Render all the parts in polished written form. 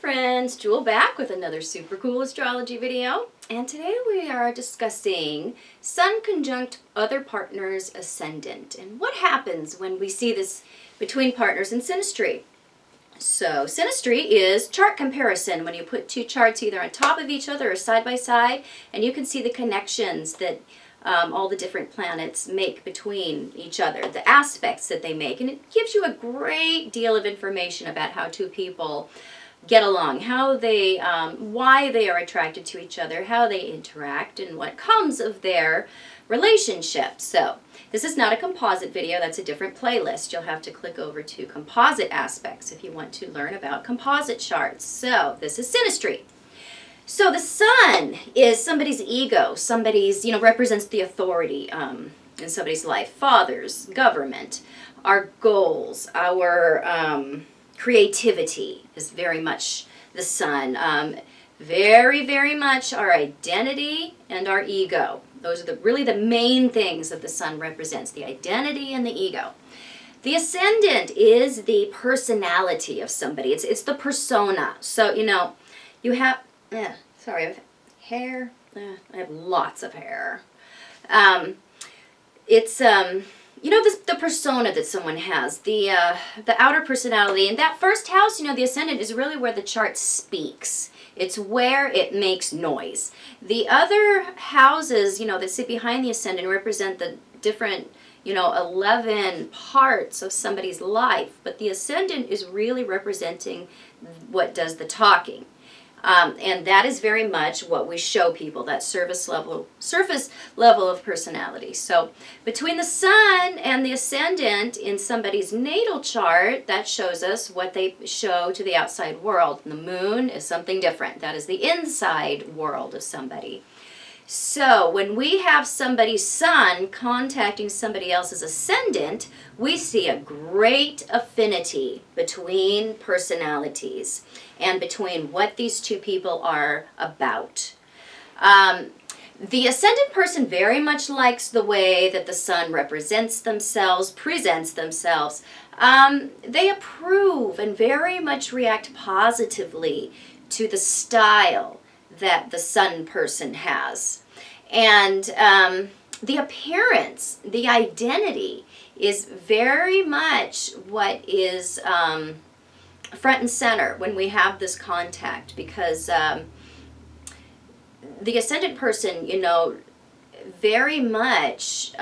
friends, Jewel back with another super cool astrology video. And today we are discussing Sun conjunct other partners ascendant and what happens when we see this between partners in synastry. So synastry is chart comparison, when you put two charts either on top of each other or side by side, and you can see the connections that all the different planets make between each other, the aspects that they make, and it gives you a great deal of information about how two people get along, how they, why they are attracted to each other, how they interact, and what comes of their relationship. So this is not a composite video, that's a different playlist. You'll have to click over to composite aspects if you want to learn about composite charts. So this is synastry. So the sun is somebody's ego, somebody's, represents the authority in somebody's life. Fathers, government, our goals, our creativity is very much the sun. Very, very much our identity and our ego. Those are really the main things that the sun represents, the identity and the ego. The ascendant is the personality of somebody. It's the persona. So, you have... sorry, I have hair. I have lots of hair. It's the persona that someone has, the outer personality, and that first house. The ascendant is really where the chart speaks. It's where it makes noise. The other houses, that sit behind the ascendant represent the different, 11 parts of somebody's life. But the ascendant is really representing what does the talking. And that is very much what we show people, that surface level of personality. So between the sun and the ascendant in somebody's natal chart, that shows us what they show to the outside world. And the moon is something different. That is the inside world of somebody. So when we have somebody's sun contacting somebody else's ascendant, we see a great affinity between personalities and between what these two people are about. The ascendant person very much likes the way that the sun represents themselves, presents themselves. They approve and very much react positively to the style that the sun person has. And the appearance, the identity is very much what is front and center when we have this contact, because the ascendant person, very much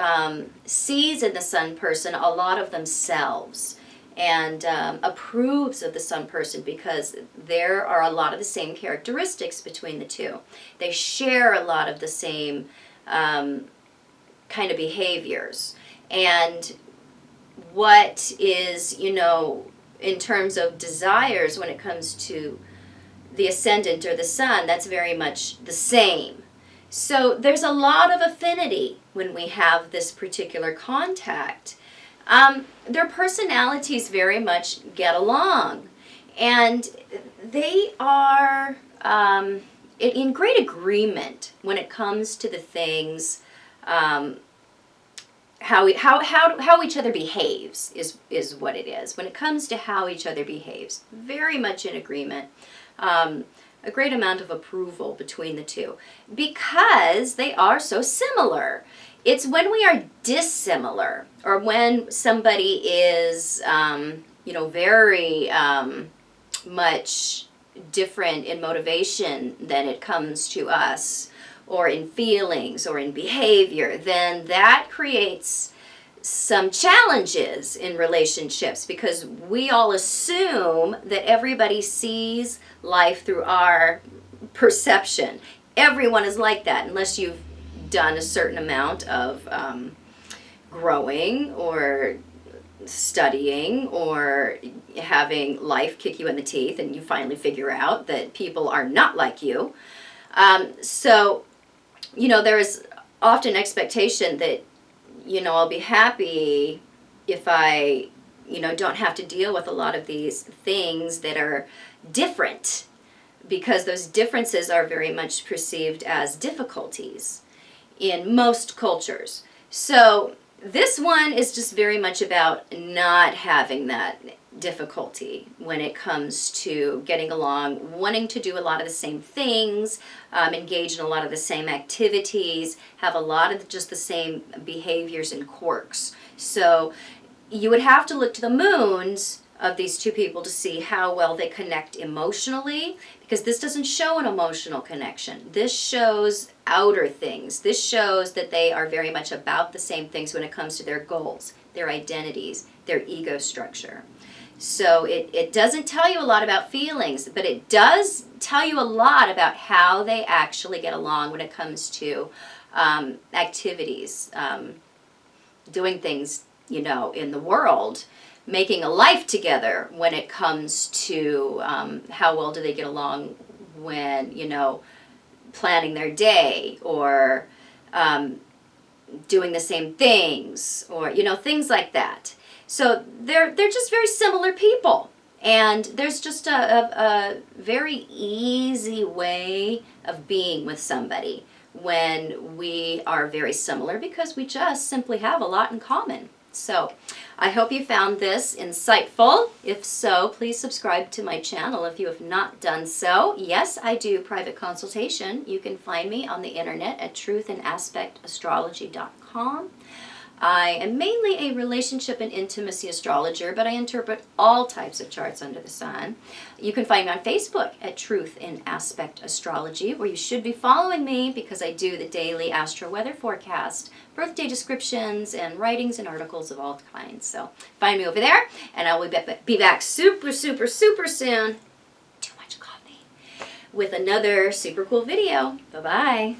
sees in the sun person a lot of themselves and approves of the sun person because there are a lot of the same characteristics between the two. They share a lot of the same kind of behaviors. And what is, in terms of desires when it comes to the ascendant or the sun, that's very much the same. So there's a lot of affinity when we have this particular contact. Their personalities very much get along, and they are in great agreement when it comes to the things, how each other behaves is what it is. When it comes to how each other behaves, very much in agreement. A great amount of approval between the two because they are so similar. It's when we are dissimilar, or when somebody is, very much different in motivation than it comes to us, or in feelings, or in behavior, then that creates some challenges in relationships because we all assume that everybody sees life through our perception. Everyone is like that unless you've done a certain amount of growing or studying or having life kick you in the teeth and you finally figure out that people are not like you. So there is often expectation that, I'll be happy if I, don't have to deal with a lot of these things that are different, because those differences are very much perceived as difficulties in most cultures. So this one is just very much about not having that difficulty when it comes to getting along, wanting to do a lot of the same things, engage in a lot of the same activities, have a lot of just the same behaviors and quirks. So you would have to look to the moons of these two people to see how well they connect emotionally, because this doesn't show an emotional connection. This shows outer things. This shows that they are very much about the same things when it comes to their goals, their identities, their ego structure. So it doesn't tell you a lot about feelings, but it does tell you a lot about how they actually get along when it comes to activities, doing things, you know, in the world, making a life together when it comes to how well do they get along when, you know, planning their day, or doing the same things, or, you know, things like that. So they're just very similar people. And there's just a very easy way of being with somebody when we are very similar, because we just simply have a lot in common. So I hope you found this insightful. If so, please subscribe to my channel if you have not done so. Yes, I do private consultation. You can find me on the internet at truthandaspectastrology.com. I am mainly a relationship and intimacy astrologer, but I interpret all types of charts under the sun. You can find me on Facebook at Truth in Aspect Astrology, where you should be following me because I do the daily astro weather forecast, birthday descriptions, and writings and articles of all kinds. So find me over there, and I will be back super soon. Too much coffee. With another super cool video. Bye-bye.